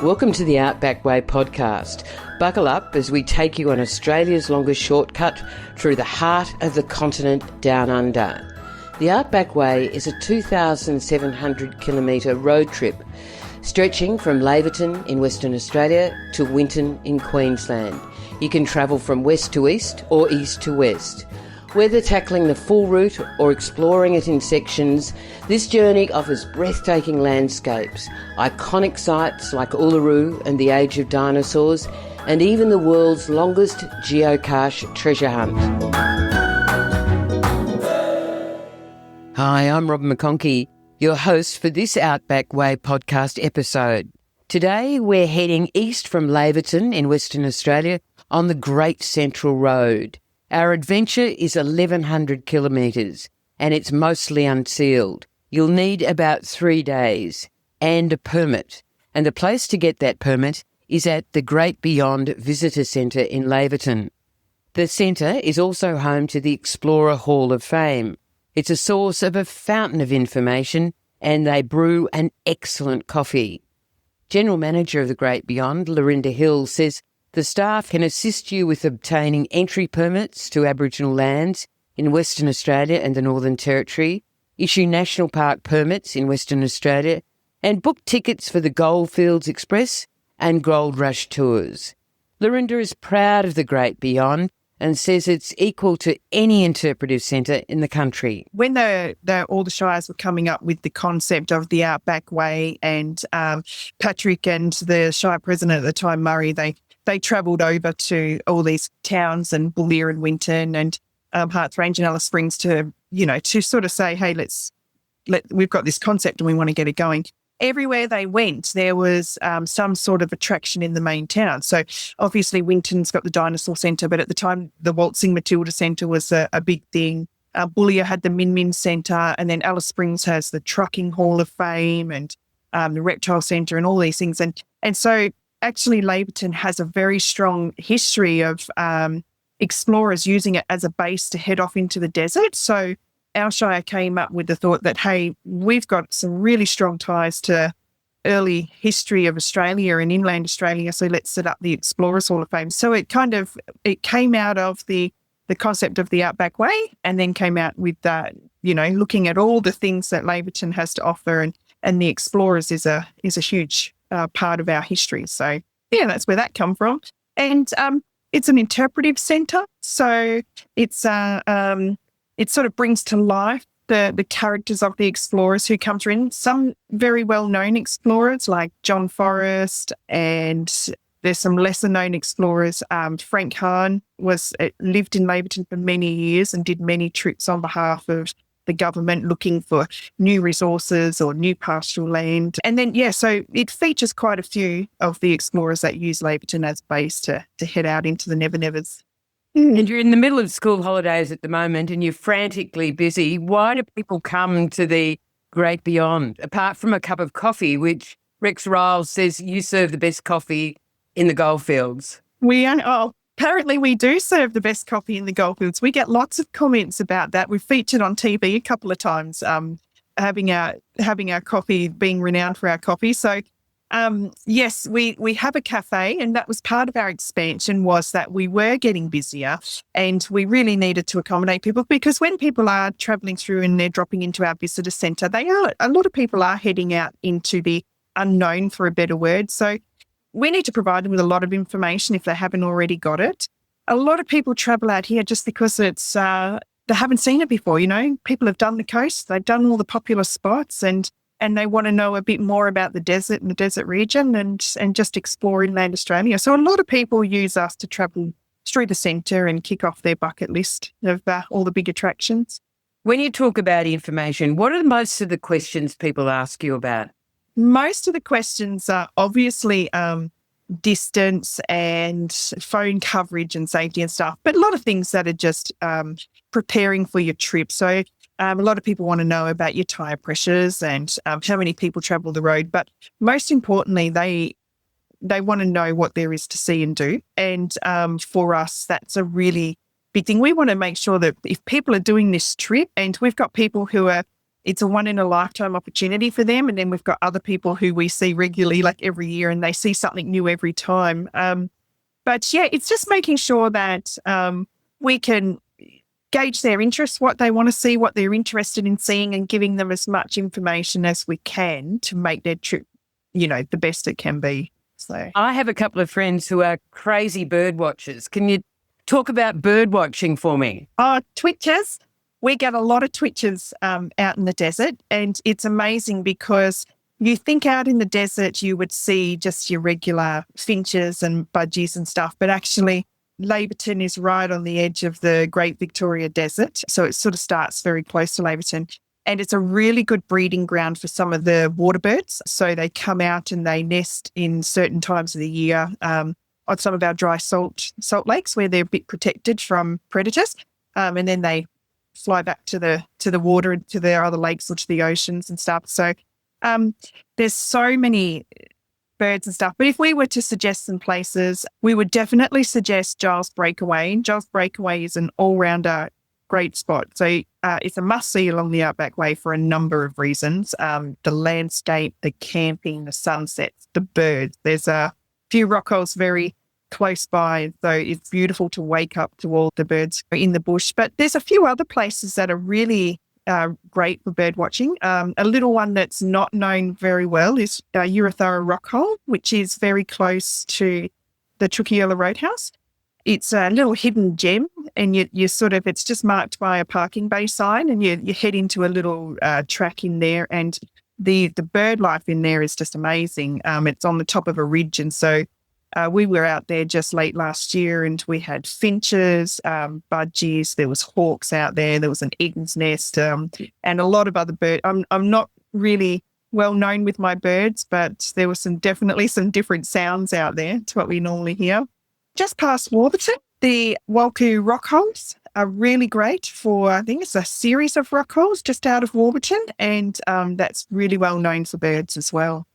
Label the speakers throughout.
Speaker 1: Welcome to the Outback Way Podcast. Buckle up as we take you on Australia's longest shortcut through the heart of the continent down under. The Outback Way is a 2,700 kilometre road trip stretching from Laverton in Western Australia to Winton in Queensland. You can travel from west to east or east to west. Whether tackling the full route or exploring it in sections, this journey offers breathtaking landscapes, iconic sites like Uluru and the Age of Dinosaurs, and even the world's longest geocache treasure hunt. Hi, I'm Robin McConchie, your host for this Outback Way podcast episode. Today we're heading east from Laverton in Western Australia on the Great Central Road. Our adventure is 1,100 kilometres and it's mostly unsealed. You'll need about 3 days and a permit. And the place to get that permit is at the Great Beyond Visitor Centre in Laverton. The centre is also home to the Explorer Hall of Fame. It's a source of a fountain of information and they brew an excellent coffee. General Manager of the Great Beyond, Laurinda Hill, says the staff can assist you with obtaining entry permits to Aboriginal lands in Western Australia and the Northern Territory, issue National Park permits in Western Australia, and book tickets for the Goldfields Express and Gold Rush tours. Laurinda is proud of the Great Beyond and says it's equal to any interpretive centre in the country.
Speaker 2: When all the shires were coming up with the concept of the Outback Way, and Patrick and the Shire President at the time, Murray, they travelled over to all these towns and Bullia and Winton and Harts Range and Alice Springs to sort of say, hey, we've got this concept and we want to get it going. Everywhere they went, there was some sort of attraction in the main town. So obviously Winton's got the Dinosaur Centre, but at the time the Waltzing Matilda Centre was a big thing. Bullia had the Min Min Centre, and then Alice Springs has the Trucking Hall of Fame and the Reptile Centre and all these things. And so actually Laverton has a very strong history of explorers using it as a base to head off into the desert. So our shire came up with the thought that, hey, we've got some really strong ties to early history of Australia and inland Australia, so let's set up the Explorers Hall of Fame. So it came out of the concept of the Outback Way, and then came out with that, looking at all the things that Laverton has to offer, and the Explorers is a huge part of our history. So yeah, that's where that come from. And it's an interpretive centre, so it's it sort of brings to life the characters of the explorers who come through. Some very well-known explorers like John Forrest, and there's some lesser-known explorers. Frank Hahn lived in Laverton for many years and did many trips on behalf of the government looking for new resources or new pastoral land. And then, so it features quite a few of the explorers that use Laverton as base to head out into the never-nevers.
Speaker 1: And you're in the middle of school holidays at the moment and you're frantically busy. Why do people come to the Great Beyond, apart from a cup of coffee, which Rex Riles says you serve the best coffee in the Goldfields?
Speaker 2: Apparently we do serve the best coffee in the Goldfields. We get lots of comments about that. We've featured on TV a couple of times, having our coffee, being renowned for our coffee. So yes, we have a cafe, and that was part of our expansion, was that we were getting busier and we really needed to accommodate people, because when people are travelling through and they're dropping into our visitor centre, a lot of people are heading out into the unknown, for a better word. So we need to provide them with a lot of information if they haven't already got it. A lot of people travel out here just because it's they haven't seen it before. People have done the coast, they've done all the popular spots, and they want to know a bit more about the desert and the desert region and just explore inland Australia. So a lot of people use us to travel through the centre and kick off their bucket list of all the big attractions.
Speaker 1: When you talk about information, what are most of the questions people ask you about?
Speaker 2: Most of the questions are obviously distance and phone coverage and safety and stuff, but a lot of things that are just preparing for your trip. So a lot of people want to know about your tyre pressures and how many people travel the road. But most importantly, they want to know what there is to see and do. And for us, that's a really big thing. We want to make sure that if people are doing this trip, and we've got people who are it's a one-in-a-lifetime opportunity for them. And then we've got other people who we see regularly, like every year, and they see something new every time. But yeah, it's just making sure that we can gauge their interests, what they want to see, what they're interested in seeing, and giving them as much information as we can to make their trip, the best it can be. So
Speaker 1: I have a couple of friends who are crazy bird watchers. Can you talk about bird watching for me?
Speaker 2: Oh, twitchers. We get a lot of twitchers out in the desert, and it's amazing because you think out in the desert you would see just your regular finches and budgies and stuff, but actually Laverton is right on the edge of the Great Victoria Desert. So it sort of starts very close to Laverton, and it's a really good breeding ground for some of the water birds. So they come out and they nest in certain times of the year on some of our dry salt lakes where they're a bit protected from predators, and then they fly back to the water, to their other lakes or to the oceans and stuff. So there's so many birds and stuff. But if we were to suggest some places, we would definitely suggest Giles Breakaway. Giles Breakaway is an all-rounder great spot. So it's a must-see along the Outback Way for a number of reasons. The landscape, the camping, the sunsets, the birds. There's a few rock holes very close by, so it's beautiful to wake up to all the birds in the bush. But there's a few other places that are really great for bird watching. A little one that's not known very well is Uruthara Rock Hole, which is very close to the Truckiola Roadhouse. It's a little hidden gem, and you sort of, it's just marked by a parking bay sign, and you head into a little track in there, and the bird life in there is just amazing. It's on the top of a ridge, and so we were out there just late last year, and we had finches, budgies, there was hawks out there was an eagle's nest, and a lot of other birds. I'm not really well known with my birds, but there was definitely some different sounds out there to what we normally hear. Just past Warburton, the Walku Rock Holes are really great for, I think it's a series of rock holes just out of Warburton, and that's really well known for birds as well.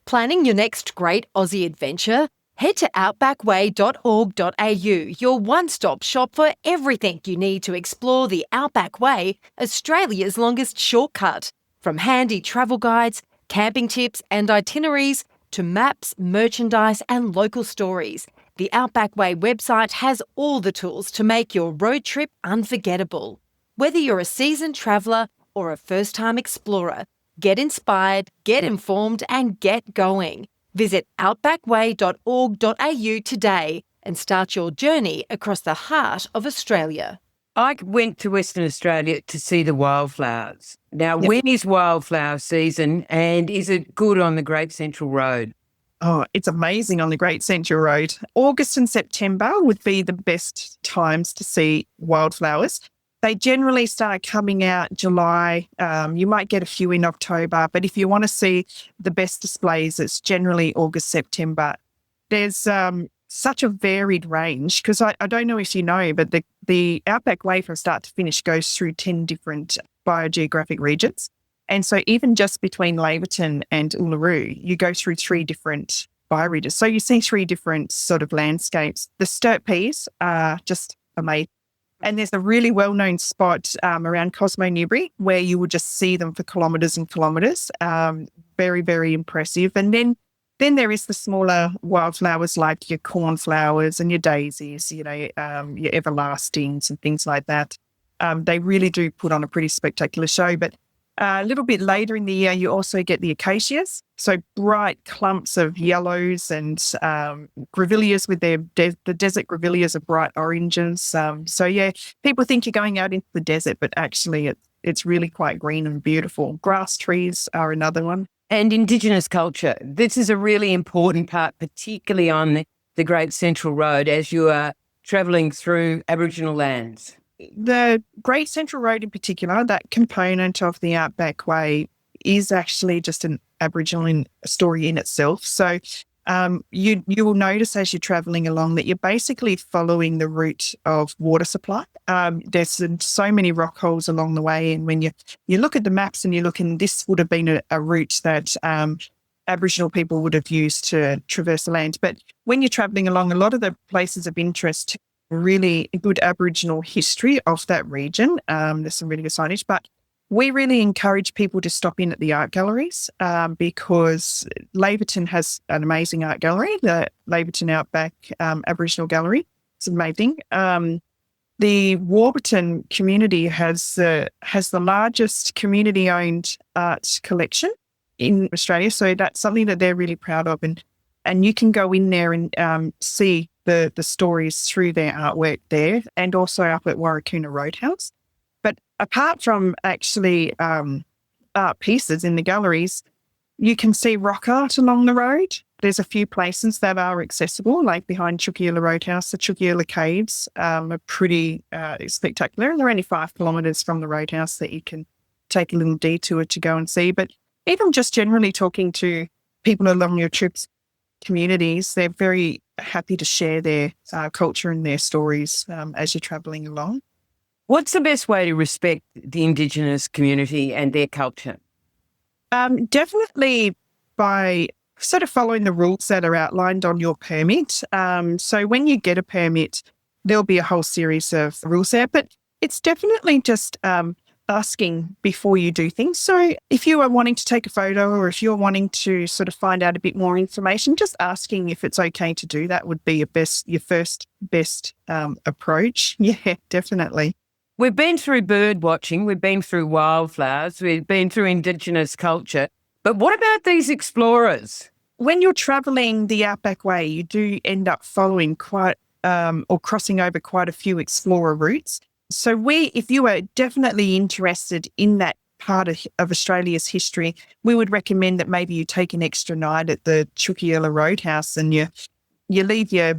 Speaker 3: Planning your next great Aussie adventure? Head to outbackway.org.au, your one-stop shop for everything you need to explore the Outback Way, Australia's longest shortcut. From handy travel guides, camping tips and itineraries, to maps, merchandise and local stories, the Outback Way website has all the tools to make your road trip unforgettable. Whether you're a seasoned traveller or a first-time explorer, get inspired, get informed and get going. Visit outbackway.org.au today and start your journey across the heart of Australia.
Speaker 1: I went to Western Australia to see the wildflowers. Now, When is wildflower season, and is it good on the Great Central Road?
Speaker 2: Oh, it's amazing on the Great Central Road. August and September would be the best times to see wildflowers. They generally start coming out July. You might get a few in October, but if you want to see the best displays, it's generally August, September. There's such a varied range because I don't know if you know, but the Outback Way from start to finish goes through 10 different biogeographic regions. And so even just between Laverton and Uluru, you go through 3 different bioregions. So you see 3 different sort of landscapes. The sturt peas are just amazing. And there's a really well-known spot around Cosmo Newbury where you will just see them for kilometres and kilometres. Very, very impressive. And then there is the smaller wildflowers like your cornflowers and your daisies, your everlastings and things like that. They really do put on a pretty spectacular show. But a little bit later in the year, you also get the acacias. So bright clumps of yellows and grevilleas with the desert grevilleas are bright oranges. People think you're going out into the desert, but actually it's really quite green and beautiful. Grass trees are another one.
Speaker 1: And Indigenous culture. This is a really important part, particularly on the Great Central Road as you are travelling through Aboriginal lands.
Speaker 2: The Great Central Road in particular, that component of the Outback Way is actually just an Aboriginal story in itself. So you will notice as you're travelling along that you're basically following the route of water supply. There's so many rock holes along the way, and when you look at the maps and you look, and this would have been a route that Aboriginal people would have used to traverse the land. But when you're travelling along, a lot of the places of interest, really good Aboriginal history of that region. There's some really good signage, but we really encourage people to stop in at the art galleries because Laverton has an amazing art gallery, the Laverton Outback Aboriginal Gallery. It's amazing. The Warburton community has the largest community-owned art collection in Australia, so that's something that they're really proud of. And you can go in there and see the stories through their artwork there, and also up at Warrakuna Roadhouse. But apart from actually art pieces in the galleries, you can see rock art along the road. There's a few places that are accessible, like behind Chukiula Roadhouse. The Chukiula Caves are pretty spectacular, and they're only 5 kilometres from the roadhouse that you can take a little detour to go and see. But even just generally talking to people along your trips, communities, they're very happy to share their culture and their stories as you're travelling along.
Speaker 1: What's the best way to respect the Indigenous community and their culture?
Speaker 2: Definitely by sort of following the rules that are outlined on your permit. So when you get a permit, there'll be a whole series of rules there, but it's definitely just asking before you do things. So if you are wanting to take a photo, or if you're wanting to sort of find out a bit more information, just asking if it's okay to do that would be your first best approach. Yeah, definitely.
Speaker 1: We've been through bird watching, we've been through wildflowers, we've been through Indigenous culture, but what about these explorers?
Speaker 2: When you're travelling the Outback Way, you do end up following or crossing over quite a few explorer routes. So if you are definitely interested in that part of Australia's history, we would recommend that maybe you take an extra night at the Chukiula Roadhouse, and you leave your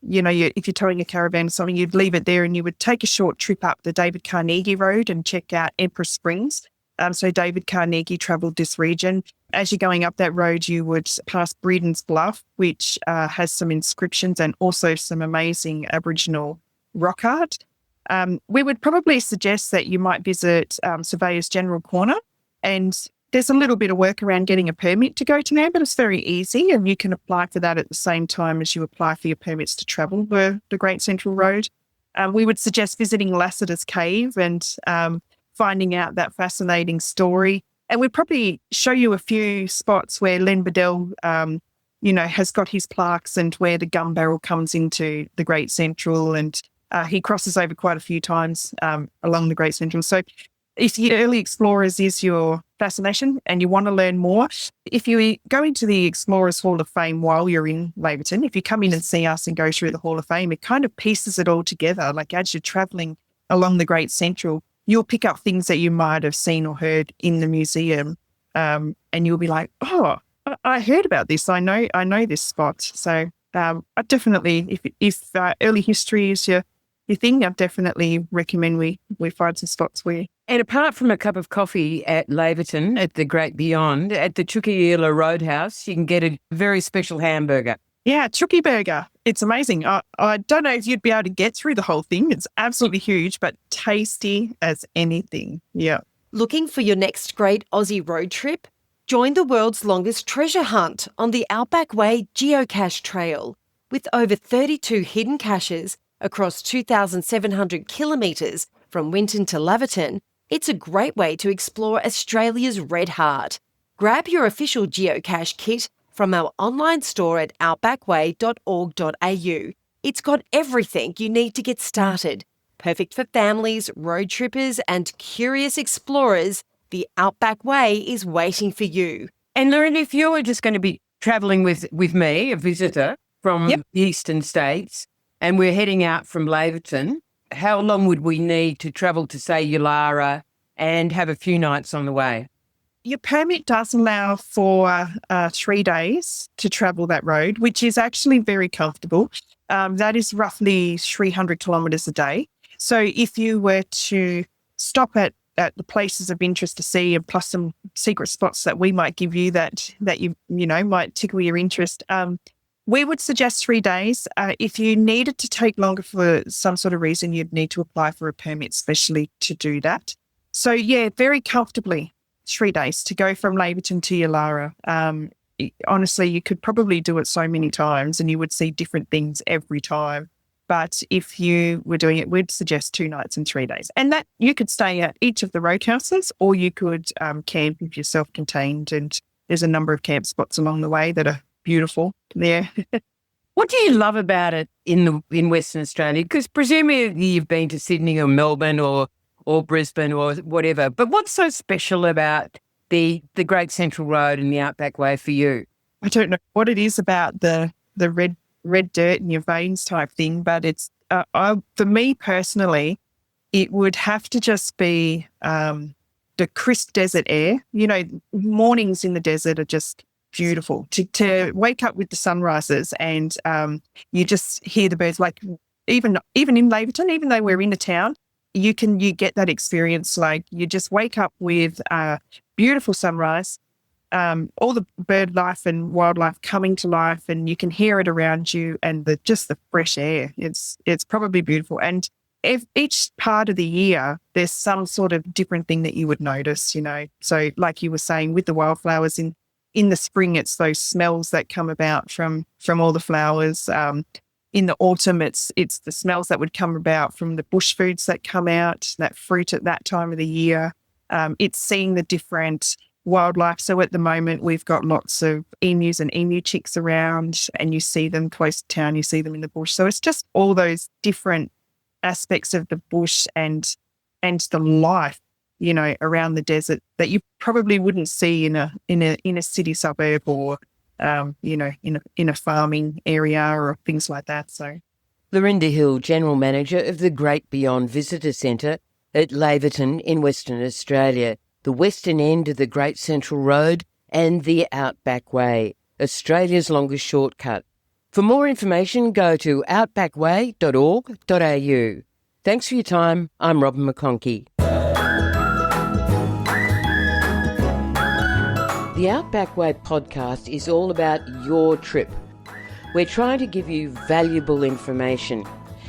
Speaker 2: if you're towing a caravan or something, you'd leave it there and you would take a short trip up the David Carnegie Road and check out Empress Springs. So David Carnegie travelled this region. As you're going up that road, you would pass Breeden's Bluff, which has some inscriptions and also some amazing Aboriginal rock art. We would probably suggest that you might visit Surveyors General Corner, and there's a little bit of work around getting a permit to go to there, but it's very easy, and you can apply for that at the same time as you apply for your permits to travel the Great Central Road. We would suggest visiting Lassiter's Cave and finding out that fascinating story. And we'd probably show you a few spots where Len Bedell, has got his plaques, and where the gun barrel comes into the Great Central, and he crosses over quite a few times along the Great Central. So if the early explorers is your fascination and you want to learn more, if you go into the Explorers Hall of Fame while you're in Laverton, if you come in and see us and go through the Hall of Fame, it kind of pieces it all together. Like as you're travelling along the Great Central, you'll pick up things that you might have seen or heard in the museum, and you'll be like, oh, I heard about this. I know this spot. So I definitely, if early history is your thing, I definitely recommend we find some spots where.
Speaker 1: And apart from a cup of coffee at Laverton, at the Great Beyond, at the Chukiula Roadhouse, you can get a very special hamburger.
Speaker 2: Yeah, Chuki Burger. It's amazing. I don't know if you'd be able to get through the whole thing. It's absolutely huge, but tasty as anything. Yeah.
Speaker 3: Looking for your next great Aussie road trip? Join the world's longest treasure hunt on the Outback Way Geocache Trail. With over 32 hidden caches across 2,700 kilometres from Winton to Laverton, it's a great way to explore Australia's red heart. Grab your official geocache kit from our online store at outbackway.org.au. It's got everything you need to get started. Perfect for families, road trippers and curious explorers, the Outback Way is waiting for you.
Speaker 1: And Laurinda, if you were just going to be travelling with me, a visitor from the eastern states, and we're heading out from Laverton, how long would we need to travel to, say, Yulara and have a few nights on the way?
Speaker 2: Your permit does allow for 3 days to travel that road, which is actually very comfortable. That is roughly 300 kilometres a day. So if you were to stop at the places of interest to see, and plus some secret spots that we might give you that you might tickle your interest, we would suggest 3 days. If you needed to take longer for some sort of reason, you'd need to apply for a permit specially to do that. So, yeah, very comfortably 3 days to go from Laverton to Yulara. Honestly, you could probably do it so many times and you would see different things every time. But if you were doing it, we'd suggest 2 nights and 3 days. And that you could stay at each of the roadhouses, or you could camp if you're self-contained. And there's a number of camp spots along the way that are beautiful there.
Speaker 1: What do you love about it in Western Australia? Because presumably you've been to Sydney or Melbourne or Brisbane or whatever. But what's so special about the Great Central Road and the Outback Way for you?
Speaker 2: I don't know what it is about the red dirt in your veins type thing, but it's for me personally, it would have to just be the crisp desert air. You know, mornings in the desert are just beautiful. To wake up with the sunrises and you just hear the birds. Like even in Laverton, even though we're in a town, you get that experience. Like you just wake up with a beautiful sunrise. All the bird life and wildlife coming to life, and you can hear it around you, and the fresh air. It's probably beautiful. And each part of the year, there's some sort of different thing that you would notice, you know. So like you were saying with the wildflowers in the spring, it's those smells that come about from all the flowers. In the autumn, it's the smells that would come about from the bush foods that come out, that fruit at that time of the year. It's seeing the different wildlife. So at the moment, we've got lots of emus and emu chicks around, and you see them close to town, you see them in the bush. So it's just all those different aspects of the bush and the life, you know, around the desert that you probably wouldn't see in a city suburb or you know, in a farming area or things like that. So
Speaker 1: Laurinda Hill, General Manager of the Great Beyond Visitor Centre at Laverton in Western Australia, the western end of the Great Central Road and the Outback Way, Australia's longest shortcut. For more information, go to outbackway.org.au. Thanks for your time. I'm Robin McConchie. The Outback Way podcast is all about your trip. We're trying to give you valuable information.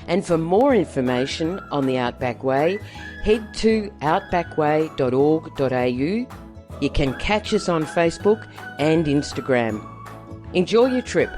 Speaker 1: And for more information on the Outback Way, head to outbackway.org.au. You can catch us on Facebook and Instagram. Enjoy your trip.